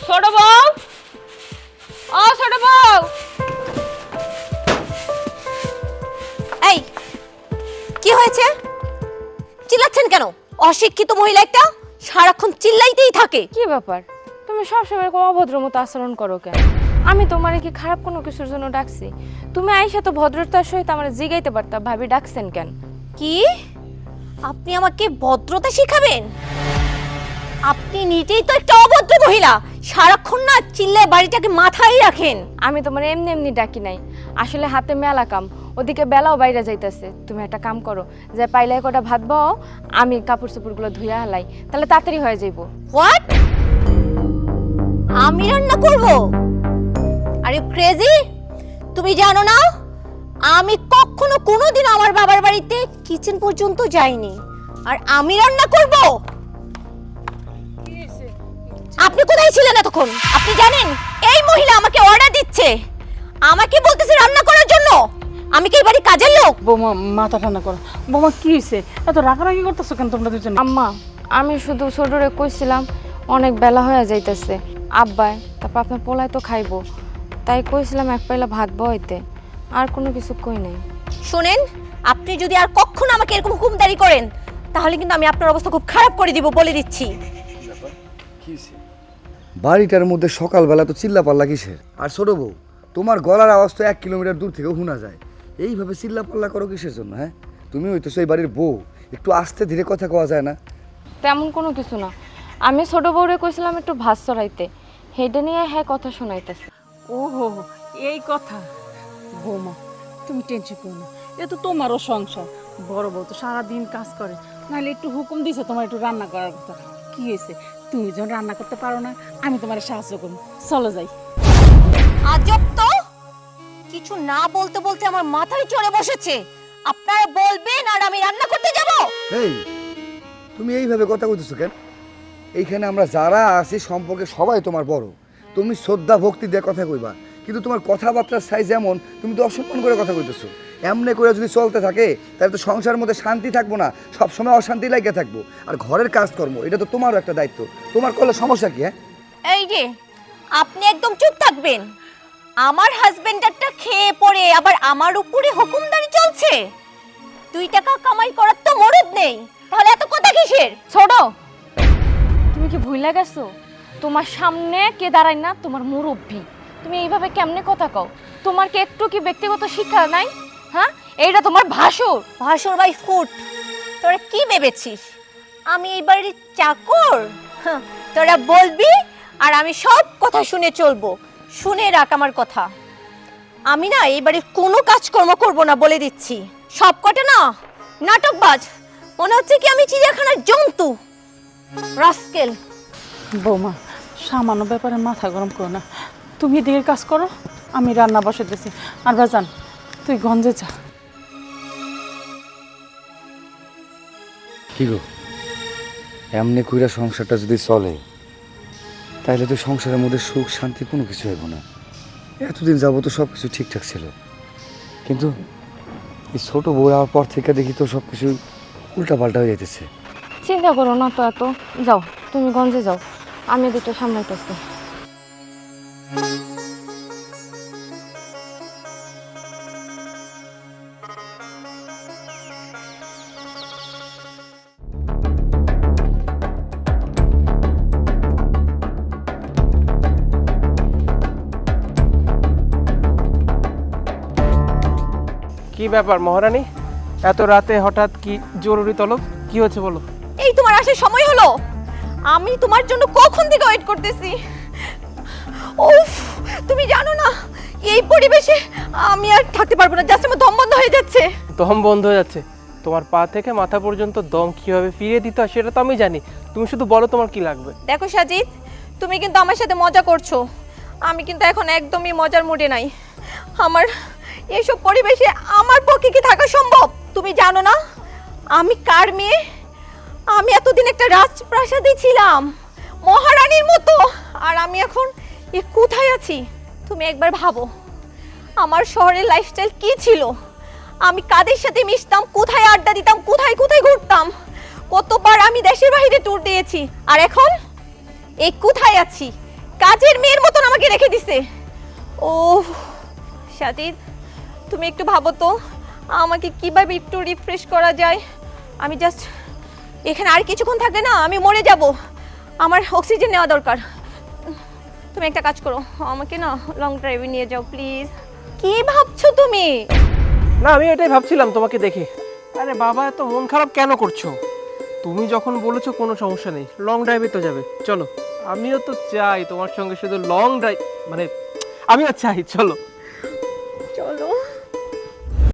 ছোট বউ, ও ছোট বউ। এই কি হয়েছে? চিল্লাচ্ছেন কেন? অশিক্ষিত মহিলা একটা, সারাক্ষণ চিল্লাইতেই থাকে। কি ব্যাপার, তুমি সবসময় এরকম অভদ্র মতো আচরণ করো কেন? আমি তোমারে কি খারাপ কোনো কিছুর জন্য ডাকছি? তুমি আইসা তো ভদ্রতার সহিত আমার জিগাইতে পারতা ভাবি ডাকছেন কেন? কি আপনি আমাকে ভদ্রতা শিখাবেন? আপনি নিজেই তো একটা অভদ্র মহিলা, সারাক্ষণ না চিল্লায় বাড়িটাকে মাথায় রাখেন। আমি তোমার এমনি এমনি ডাকি নাই, আসলে হাতে মেলা কাম, ওদিকে বেলাও বাইরে যাইতেছে। তুমি একটা কাম করো, যে পাইলে কটা ভাত বাও, আমি কাপড় চোপড়গুলো ধুইয়া হালাই, তাহলে তাড়াতাড়ি হয়ে যাইব। হোয়াট? আমি রান্না করব? Are you crazy? তুমি জানো না আমি কখনো কোনোদিন আমার বাবার বাড়িতে কিচেন পর্যন্ত যাইনি, আর আমি রান্না করব? আপনি কোথায় ছিলেন এতক্ষণ? আপনি জানেন এই মহিলা আমাকে অর্ডার দিচ্ছে, আমাকে বলতেছে রান্না করার জন্য। আমি কি এই বাড়ির কাজের লোক? বৌমা মাথা ঠান্ডা করো। বৌমা কি হয়েছে? এত রাগারাগি করতেছো কেন তোমরা দুজন? আম্মা, আমি শুধু ছোটরে কইছিলাম অনেক বেলা হয়ে যাইতেছে, আব্বাই তারপর আপনার পোলায় তো খাইবো, তাই কইছিলাম এক পাইলা ভাত বইতে, আর কোনো কিছু কই নাই। শুনেন, আপনি যদি আর কখনো আমাকে এরকম হুকুমদারি করেন তাহলে কিন্তু আমি আপনার অবস্থা খুব খারাপ করে দিব, বলে দিচ্ছি। বাড়িটার মধ্যে সকালবেলা তো চিল্লা পাল্লা কিসের? আর ছোট বউ, তোমার গলার আওয়াজ তো 1 কিলোমিটার দূর থেকেও শোনা যায়। এইভাবে চিল্লা পাল্লা করো কিসের জন্য? হ্যাঁ, তুমি হইতেছো এই বাড়ির বউ, একটু আস্তে ধীরে কথা কওয়া যায় না? তেমন কোনো কিছু না, আমি ছোট বউরে কইছিলাম একটু ভাত চড়াইতে, হেডে নিয়ে হ্যাঁ কথা শোনাইতেছে। ওহো, এই কথা। বৌমা তুমি টেনশন করো না, এ তো তোমারও সংসার। বড় বউ তো সারাদিন কাজ করে, নাহলে একটু হুকুম দিছে তোমার একটু রান্না করার কথা। কি হয়েছে? তুমি যখন রান্না করতে পারো না, আমি তোমার সাহায্য করবো। চলো যাই। আজব তো, কিছু না বলতে বলতে আমার মাথায় চড়ে বসেছে। আপনারা বলবেন আর আমি রান্না করতে যাব? এই, তুমি এইভাবে কথা কইতেছো কেন? এইখানে আমরা যারা আছি সম্পর্কে সবাই তোমার বড়, তুমি শ্রদ্ধা ভক্তি দিয়ে কথা কইবা, কিন্তু তোমার কথাবার্তার সাইজ এমন, তুমি তো অসম্মান করে কথা কইতেছো। এমনি করে যদি চলতে থাকে তাহলে তো সংসারের মধ্যে শান্তি থাকবো না, সবসময় অশান্তি লাগিয়ে থাকবো। আর ঘরের কাজকর্ম এটা তো তোমারও একটা দায়িত্ব, তোমার করলে সমস্যা কি? হ্যাঁ, এই যে আপনি একদম চুপ থাকবেন। আমার হাজবেন্ডারটা খেয়ে পড়ে আবার আমার উপরে হুকুমদারি চলছে। 2 টাকা কামাই করার তো মরদ নেই, তাহলে এত কথা কিসের? ছোট, তুমি কি ভুইলা গেছো তোমার সামনে কে দাঁড়ায় না? তোমার মুরব্বি, তুমি এইভাবে কেমনে কথা কও? তোমার কি একটু কি ব্যক্তিগত শিক্ষা নাই? হ্যাঁ, এইটা তোমার ভাসুর। ভাসুর বাই ফুট, তোরা কি ভেবেছিস আমি এই বাড়ির চাকর? হাহ, তোরা বলবি আর আমি সব কথা শুনে চলবো। শুনে রাখ আমার কথা, আমি না এই বাড়ির কোনো কাজকর্ম করব না, বলে দিচ্ছি। সব কটা না নাটকবাজ, মনে হচ্ছে কি আমি চিড়িয়াখানার জন্তু। রাস্কেল। বৌমা সামান্য ব্যাপারে মাথা গরম করো না, তুমি এদিকে কাজ করো, আমি রান্না বসে দিছি। আর বাজান তুই গঞ্জে যা। কি গো, এমনি কইরা সংসারটা যদি চলে তাহলে তো সংসারের মধ্যে সুখ শান্তি কোনো কিছু হইব না। এতদিন যাবো তো সব কিছু ঠিকঠাক ছিল, কিন্তু এই ছোট বউ হওয়ার পর থেকে দেখি তো সব কিছু উল্টাপাল্টা হয়ে যেতেছে। চিন্তা করো না তো এত, যাও তুমি গঞ্জে যাও, আমি দুটো সামলাইতেছি। কি ব্যাপার মহারানী, এত রাতে হঠাৎ কি জরুরি তলব? কি হচ্ছে বলো? এই তোমার আসার সময় হলো, আমি তোমার জন্য কখন থেকে ওয়েট করতেছি। উফ, তুমি জানো না এই পরিবেশে আমি আর থাকতে পারবো না, জাস্ট আমার দম বন্ধ হয়ে যাচ্ছে। দম বন্ধ হয়ে যাচ্ছে? তোমার পা থেকে মাথা পর্যন্ত দম কিভাবে ফিরিয়ে দিতে হয় সেটা তো আমি জানি, তুমি শুধু বলো তোমার কি লাগবে। দেখো সাজিদ, তুমি কিন্তু আমার সাথে মজা করছো, আমি কিন্তু এখন একদমই মজার মুডে নাই। আমার এইসব পরিবেশে আমার পক্ষে কি থাকা সম্ভব? তুমি জানো না আমি কার মেয়ে? আমি এতদিন একটা রাজপ্রাসাদে ছিলাম মহারানীর মতো, আর আমি এখন কোথায় আছি? তুমি একবার ভাবো আমার শহরের লাইফস্টাইল কি ছিল, আমি কাদের সাথে মিশতাম, কোথায় আড্ডা দিতাম, কোথায় কোথায় ঘুরতাম, কতবার আমি দেশের বাইরে ট্যুর দিয়েছি, আর এখন কোথায় আছি, কাজের মেয়ের মতন আমাকে রেখে দিছে। ও সাজিদ, তুমি একটু ভাবো তো আমাকে কিভাবে একটু রিফ্রেশ করা যায়। আমি জাস্ট এখানে আর কিছুক্ষণ থাকলে না আমি মরে যাব, আমার অক্সিজেন নেওয়া দরকার। তুমি একটা কাজ করো, আমাকে না লং ড্রাইভে নিয়ে যাও প্লিজ। কি ভাবছো তুমি? না, আমি এটাই ভাবছিলাম তোমাকে দেখে। আরে বাবা, এত মন খারাপ কেন করছো? তুমি যখন বলেছো কোনো সমস্যা নেই, লং ড্রাইভে তো যাবে, চলো। আমিও তো চাই তোমার সঙ্গে শুধু লং ড্রাইভ, মানে আমিও চাই, চলো।